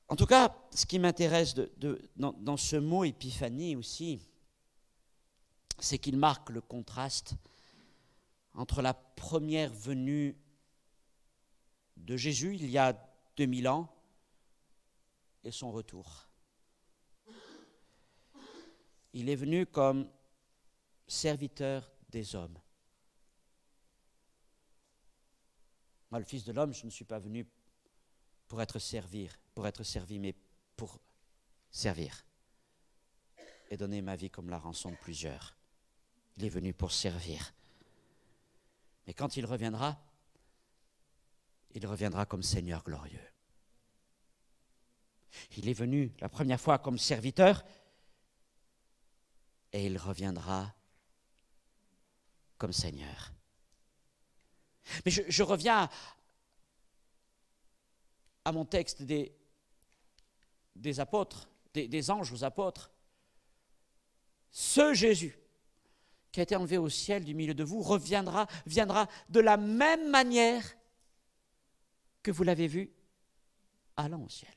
En tout cas, ce qui m'intéresse dans ce mot épiphanie aussi, c'est qu'il marque le contraste entre la première venue de Jésus, il y a 2000 ans, et son retour. Il est venu comme serviteur des hommes. Moi, le Fils de l'homme, je ne suis pas venu pour être servi, mais pour servir et donner ma vie comme la rançon de plusieurs. Il est venu pour servir. Mais quand il reviendra comme Seigneur glorieux. Il est venu la première fois comme serviteur et il reviendra comme Seigneur. Mais je reviens à mon texte des apôtres, des anges aux apôtres. Ce Jésus qui a été enlevé au ciel du milieu de vous viendra de la même manière que vous l'avez vu allant au ciel.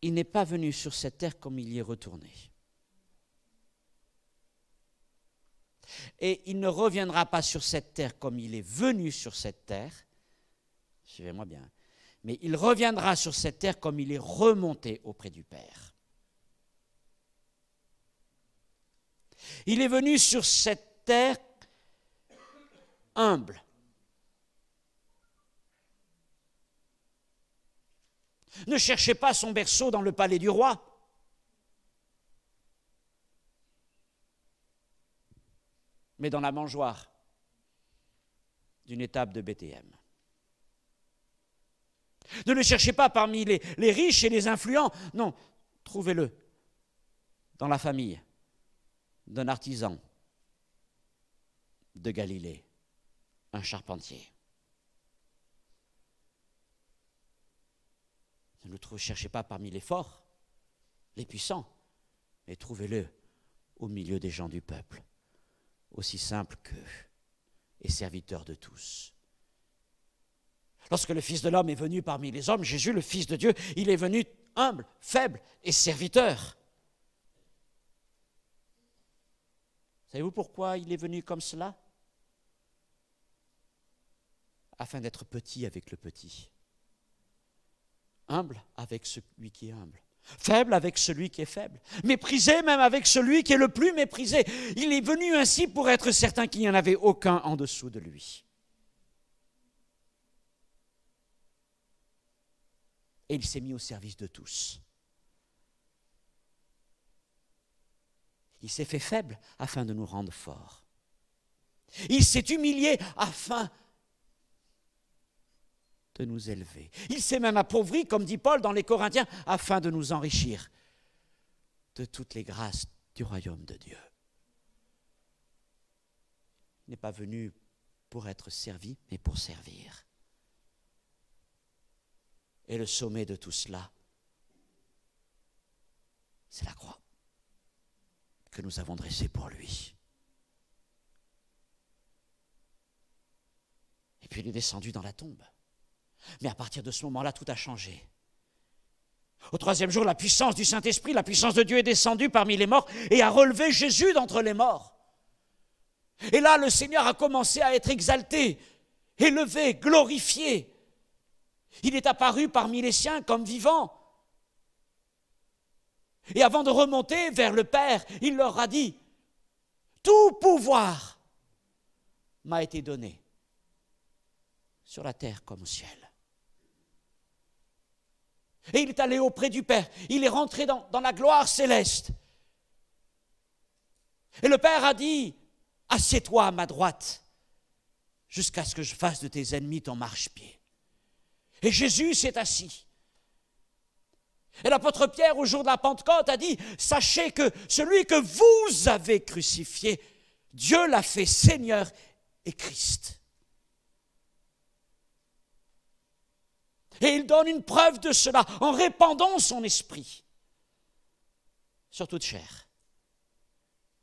Il n'est pas venu sur cette terre comme il y est retourné. Et il ne reviendra pas sur cette terre comme il est venu sur cette terre. Suivez-moi bien. Mais il reviendra sur cette terre comme il est remonté auprès du Père. Il est venu sur cette terre humble. Ne cherchez pas son berceau dans le palais du roi. Mais dans la mangeoire d'une étape de Bethléem. Ne le cherchez pas parmi les riches et les influents. Non, trouvez-le dans la famille d'un artisan de Galilée, un charpentier. Ne le cherchez pas parmi les forts, les puissants, mais trouvez-le au milieu des gens du peuple, aussi simple qu'eux et serviteur de tous. Lorsque le Fils de l'homme est venu parmi les hommes, Jésus, le Fils de Dieu, il est venu humble, faible et serviteur. Savez-vous pourquoi il est venu comme cela? Afin d'être petit avec le petit. Humble avec celui qui est humble. Faible avec celui qui est faible. Méprisé même avec celui qui est le plus méprisé. Il est venu ainsi pour être certain qu'il n'y en avait aucun en dessous de lui. Et il s'est mis au service de tous. Il s'est fait faible afin de nous rendre forts. Il s'est humilié afin de nous élever. Il s'est même appauvri, comme dit Paul dans les Corinthiens, afin de nous enrichir de toutes les grâces du royaume de Dieu. Il n'est pas venu pour être servi, mais pour servir. Et le sommet de tout cela, c'est la croix que nous avons dressée pour lui. Et puis il est descendu dans la tombe. Mais à partir de ce moment-là, tout a changé. Au troisième jour, la puissance du Saint-Esprit, la puissance de Dieu est descendue parmi les morts et a relevé Jésus d'entre les morts. Et là, le Seigneur a commencé à être exalté, élevé, glorifié. Il est apparu parmi les siens comme vivant. Et avant de remonter vers le Père, il leur a dit « Tout pouvoir m'a été donné, sur la terre comme au ciel. » Et il est allé auprès du Père. Il est rentré dans la gloire céleste. Et le Père a dit, assieds-toi à ma droite, jusqu'à ce que je fasse de tes ennemis ton marchepied. Et Jésus s'est assis. Et l'apôtre Pierre, au jour de la Pentecôte, a dit, sachez que celui que vous avez crucifié, Dieu l'a fait Seigneur et Christ. Et il donne une preuve de cela en répandant son esprit sur toute chair.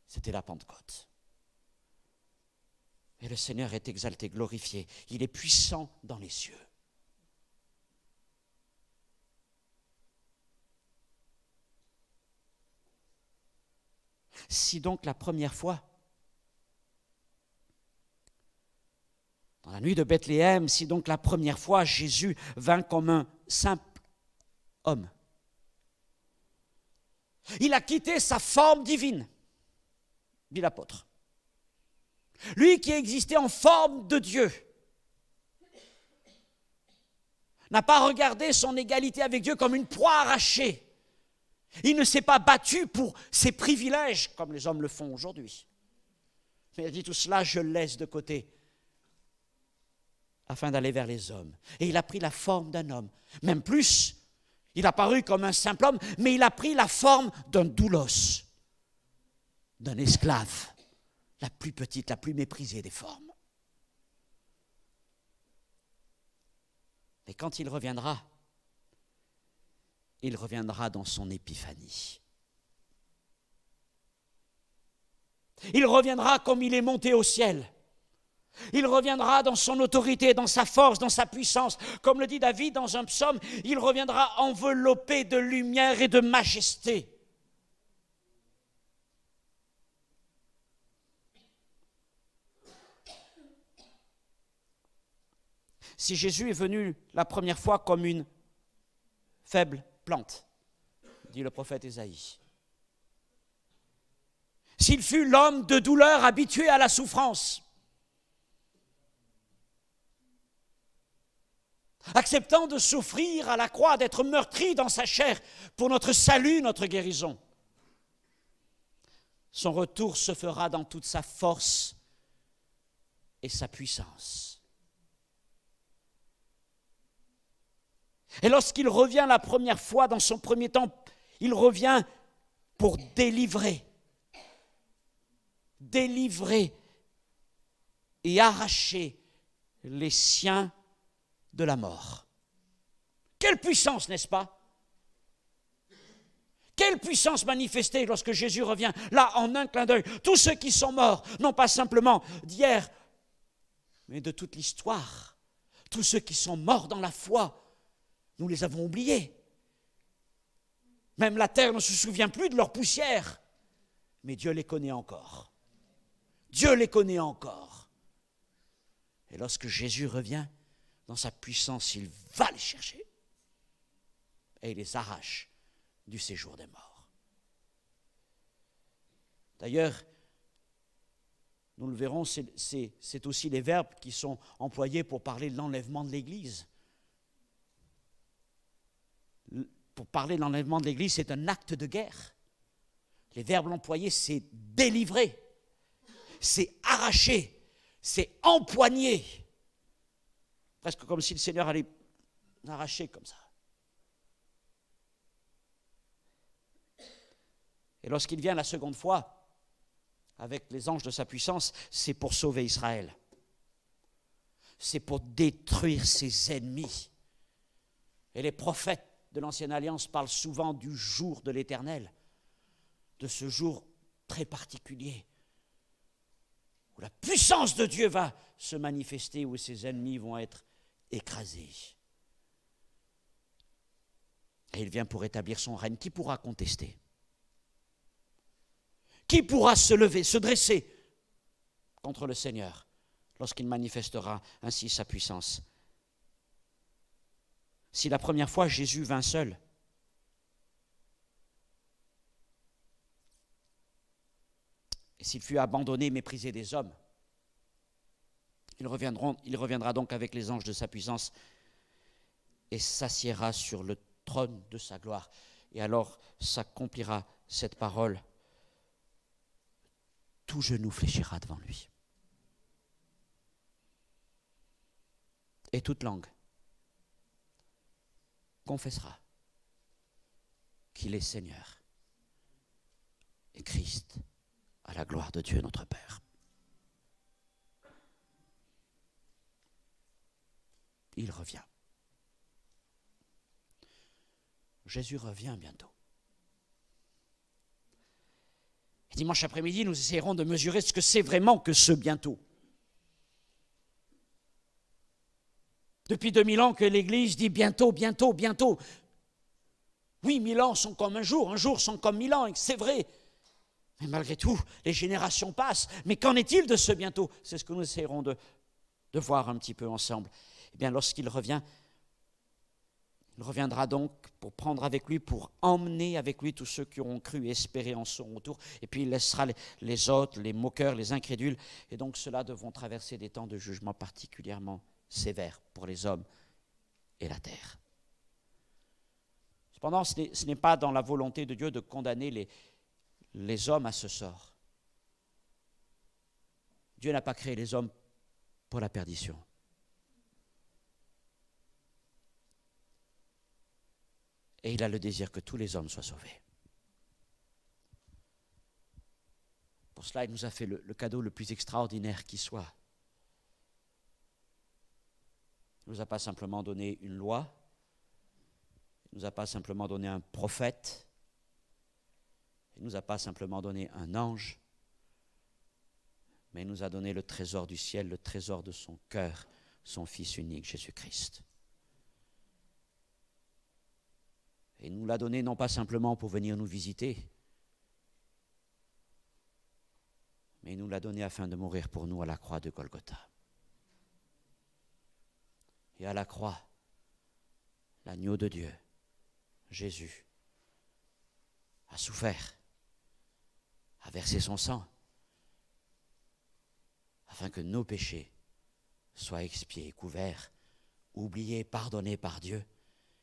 C'était la Pentecôte. Et le Seigneur est exalté, glorifié. Il est puissant dans les cieux. Si donc la première fois, dans la nuit de Bethléem, si donc la première fois Jésus vint comme un simple homme, il a quitté sa forme divine, dit l'apôtre. Lui qui existait en forme de Dieu, n'a pas regardé son égalité avec Dieu comme une proie arrachée. Il ne s'est pas battu pour ses privilèges comme les hommes le font aujourd'hui. Mais il a dit tout cela, je le laisse de côté afin d'aller vers les hommes. Et il a pris la forme d'un homme. Même plus, il a paru comme un simple homme, mais il a pris la forme d'un doulos, d'un esclave, la plus petite, la plus méprisée des formes. Mais quand il reviendra dans son épiphanie. Il reviendra comme il est monté au ciel. Il reviendra dans son autorité, dans sa force, dans sa puissance. Comme le dit David dans un psaume, il reviendra enveloppé de lumière et de majesté. Si Jésus est venu la première fois comme une faible plante, dit le prophète Ésaïe. S'il fut l'homme de douleur habitué à la souffrance, acceptant de souffrir à la croix, d'être meurtri dans sa chair pour notre salut, notre guérison, son retour se fera dans toute sa force et sa puissance. Et lorsqu'il revient la première fois dans son premier temps, il revient pour délivrer et arracher les siens de la mort. Quelle puissance, n'est-ce pas? Quelle puissance manifestée lorsque Jésus revient, là, en un clin d'œil. Tous ceux qui sont morts, non pas simplement d'hier, mais de toute l'histoire. Tous ceux qui sont morts dans la foi, nous les avons oubliés. Même la terre ne se souvient plus de leur poussière. Mais Dieu les connaît encore. Dieu les connaît encore. Et lorsque Jésus revient, dans sa puissance, il va les chercher. Et il les arrache du séjour des morts. D'ailleurs, nous le verrons, c'est aussi les verbes qui sont employés pour parler de l'enlèvement de l'Église. Pour parler de l'enlèvement de l'Église, c'est un acte de guerre. Les verbes employés, c'est délivrer, c'est arracher, c'est empoigner. Presque comme si le Seigneur allait arracher comme ça. Et lorsqu'il vient la seconde fois, avec les anges de sa puissance, c'est pour sauver Israël. C'est pour détruire ses ennemis. Et les prophètes de l'Ancienne Alliance parle souvent du jour de l'Éternel, de ce jour très particulier, où la puissance de Dieu va se manifester, où ses ennemis vont être écrasés. Et il vient pour établir son règne. Qui pourra contester? Qui pourra se lever, se dresser contre le Seigneur lorsqu'il manifestera ainsi sa puissance? Si la première fois Jésus vint seul, et s'il fut abandonné, méprisé des hommes, il reviendra donc avec les anges de sa puissance et s'assiera sur le trône de sa gloire. Et alors s'accomplira cette parole. Tout genou fléchira devant lui. Et toute langue confessera qu'il est Seigneur et Christ à la gloire de Dieu notre Père. Il revient. Jésus revient bientôt. Et dimanche après-midi, nous essayerons de mesurer ce que c'est vraiment que ce bientôt. Depuis 2000 ans que l'Église dit bientôt, bientôt, bientôt. Oui, 1000 ans sont comme un jour sont comme 1000 ans, et c'est vrai. Mais malgré tout, les générations passent. Mais qu'en est-il de ce bientôt? C'est ce que nous essayerons de voir un petit peu ensemble. Eh bien, lorsqu'il revient, il reviendra donc pour prendre avec lui, pour emmener avec lui tous ceux qui auront cru et espéré en son retour. Et puis il laissera les autres, les moqueurs, les incrédules. Et donc ceux-là devront traverser des temps de jugement particulièrement sévères pour les hommes et la terre. Cependant, ce n'est pas dans la volonté de Dieu de condamner les hommes à ce sort. Dieu n'a pas créé les hommes pour la perdition. Et il a le désir que tous les hommes soient sauvés. Pour cela, il nous a fait le cadeau le plus extraordinaire qui soit. Il ne nous a pas simplement donné une loi, il ne nous a pas simplement donné un prophète, il ne nous a pas simplement donné un ange, mais il nous a donné le trésor du ciel, le trésor de son cœur, son Fils unique, Jésus-Christ. Et il nous l'a donné non pas simplement pour venir nous visiter, mais il nous l'a donné afin de mourir pour nous à la croix de Golgotha. Et à la croix, l'agneau de Dieu, Jésus, a souffert, a versé son sang, afin que nos péchés soient expiés, couverts, oubliés, pardonnés par Dieu,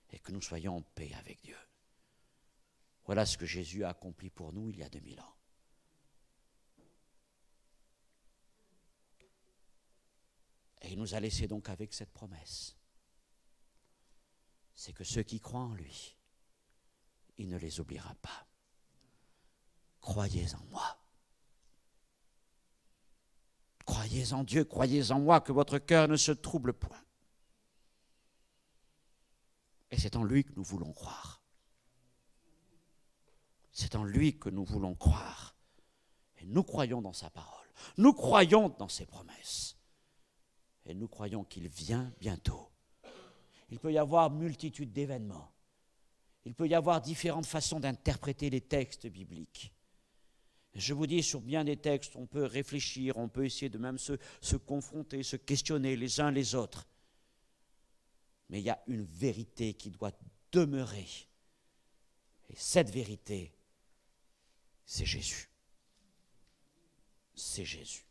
et que nous soyons en paix avec Dieu. Voilà ce que Jésus a accompli pour nous il y a 2000 ans. Et il nous a laissé donc avec cette promesse. C'est que ceux qui croient en lui, il ne les oubliera pas. Croyez en moi. Croyez en Dieu, croyez en moi, que votre cœur ne se trouble point. Et c'est en lui que nous voulons croire. C'est en lui que nous voulons croire. Et nous croyons dans sa parole. Nous croyons dans ses promesses. Et nous croyons qu'il vient bientôt. Il peut y avoir multitude d'événements. Il peut y avoir différentes façons d'interpréter les textes bibliques. Je vous dis, sur bien des textes, on peut réfléchir, on peut essayer de même se confronter, se questionner les uns les autres. Mais il y a une vérité qui doit demeurer. Et cette vérité, c'est Jésus. C'est Jésus.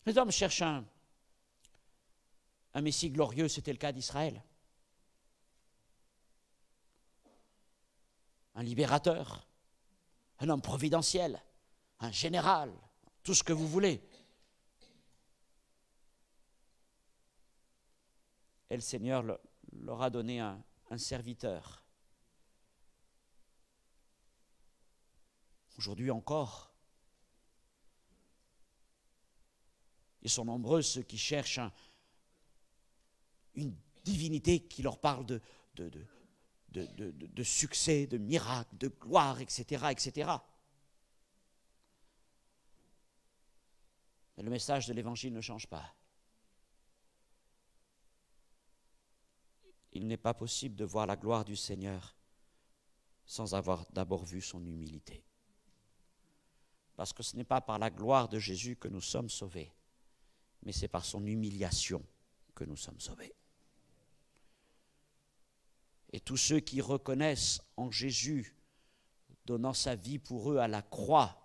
Les hommes cherchent un Messie glorieux, c'était le cas d'Israël. Un libérateur, un homme providentiel, un général, tout ce que vous voulez. Et le Seigneur leur a donné un serviteur. Aujourd'hui encore, ils sont nombreux ceux qui cherchent une divinité qui leur parle de succès, de miracles, de gloire, etc., etc. Mais le message de l'Évangile ne change pas. Il n'est pas possible de voir la gloire du Seigneur sans avoir d'abord vu son humilité. Parce que ce n'est pas par la gloire de Jésus que nous sommes sauvés, mais c'est par son humiliation que nous sommes sauvés. Et tous ceux qui reconnaissent en Jésus, donnant sa vie pour eux à la croix,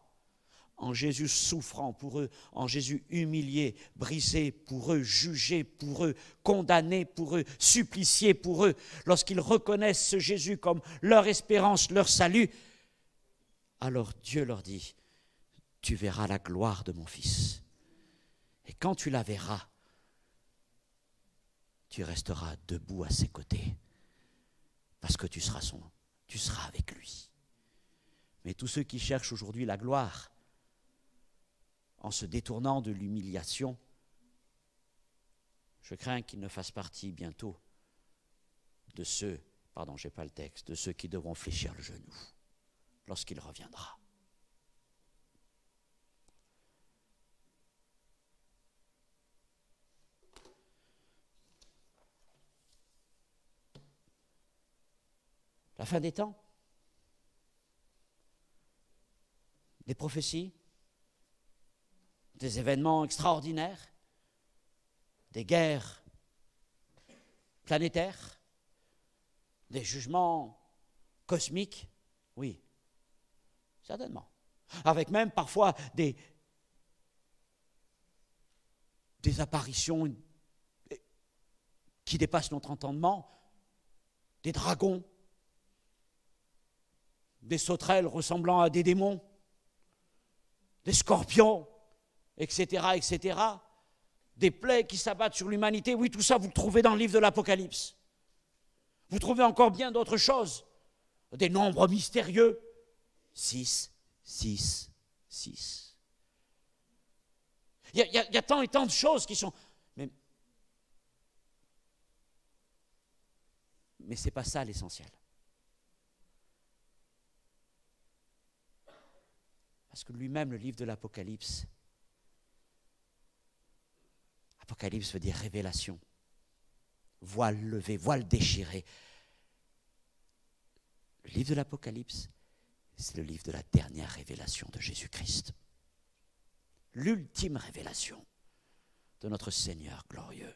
en Jésus souffrant pour eux, en Jésus humilié, brisé pour eux, jugé pour eux, condamné pour eux, supplicié pour eux, lorsqu'ils reconnaissent ce Jésus comme leur espérance, leur salut, alors Dieu leur dit, tu verras la gloire de mon Fils. Et quand tu la verras, tu resteras debout à ses côtés, parce que tu seras avec lui. Mais tous ceux qui cherchent aujourd'hui la gloire, en se détournant de l'humiliation, je crains qu'ils ne fassent partie bientôt de ceux, j'ai pas le texte, de ceux qui devront fléchir le genou lorsqu'il reviendra. La fin des temps, des prophéties, des événements extraordinaires, des guerres planétaires, des jugements cosmiques, oui, certainement. Avec même parfois des apparitions qui dépassent notre entendement, des dragons, des sauterelles ressemblant à des démons, des scorpions, etc., etc., des plaies qui s'abattent sur l'humanité. Oui, tout ça, vous le trouvez dans le livre de l'Apocalypse. Vous trouvez encore bien d'autres choses, des nombres mystérieux. 6, 6, 6. Il y a tant et tant de choses qui sont... Mais ce n'est pas ça l'essentiel. Parce que lui-même, le livre de l'Apocalypse, Apocalypse veut dire révélation, voile levé, voile déchiré. Le livre de l'Apocalypse, c'est le livre de la dernière révélation de Jésus-Christ. L'ultime révélation de notre Seigneur glorieux.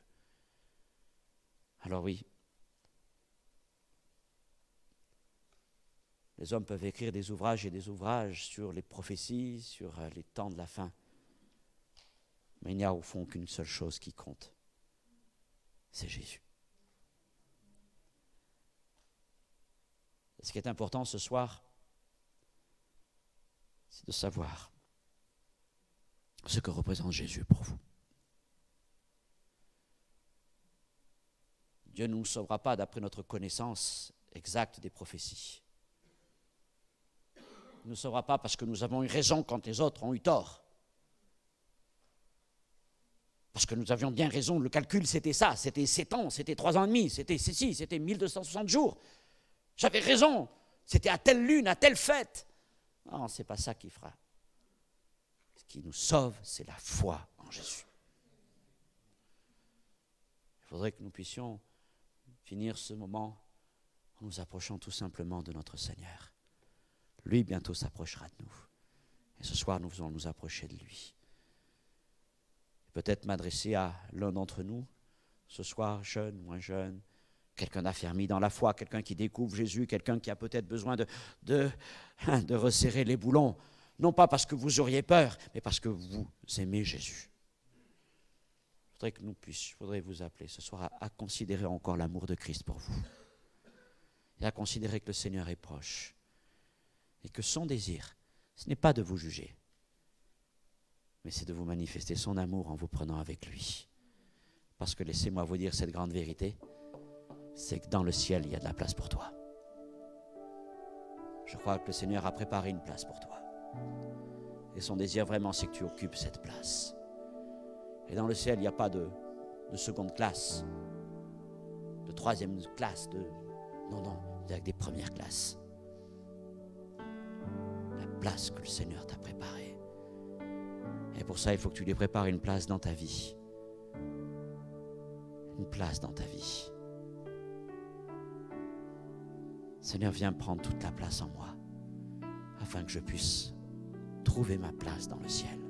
Alors oui, les hommes peuvent écrire des ouvrages et des ouvrages sur les prophéties, sur les temps de la fin. Mais il n'y a au fond qu'une seule chose qui compte, c'est Jésus. Et ce qui est important ce soir, c'est de savoir ce que représente Jésus pour vous. Dieu ne nous sauvera pas d'après notre connaissance exacte des prophéties. Il ne nous sauvera pas parce que nous avons eu raison quand les autres ont eu tort. Parce que nous avions bien raison, le calcul c'était ça, c'était 7 ans, c'était 3 ans et demi, c'était 1260 jours. J'avais raison, c'était à telle lune, à telle fête. Non, ce n'est pas ça qui fera. Ce qui nous sauve, c'est la foi en Jésus. Il faudrait que nous puissions finir ce moment en nous approchant tout simplement de notre Seigneur. Lui bientôt s'approchera de nous. Et ce soir, nous voulons nous approcher de lui. Peut-être m'adresser à l'un d'entre nous, ce soir, jeune, moins jeune, quelqu'un d'affermi dans la foi, quelqu'un qui découvre Jésus, quelqu'un qui a peut-être besoin de resserrer les boulons, non pas parce que vous auriez peur, mais parce que vous aimez Jésus. Je voudrais vous appeler ce soir à considérer encore l'amour de Christ pour vous, et à considérer que le Seigneur est proche, et que son désir, ce n'est pas de vous juger, mais c'est de vous manifester son amour en vous prenant avec lui. Parce que laissez-moi vous dire cette grande vérité, c'est que dans le ciel, il y a de la place pour toi. Je crois que le Seigneur a préparé une place pour toi. Et son désir vraiment, c'est que tu occupes cette place. Et dans le ciel, il n'y a pas de seconde classe, de troisième classe, non, il y a que des premières classes. La place que le Seigneur t'a préparée. Et pour ça, il faut que tu lui prépares une place dans ta vie. Une place dans ta vie. Seigneur, viens prendre toute la place en moi, afin que je puisse trouver ma place dans le ciel.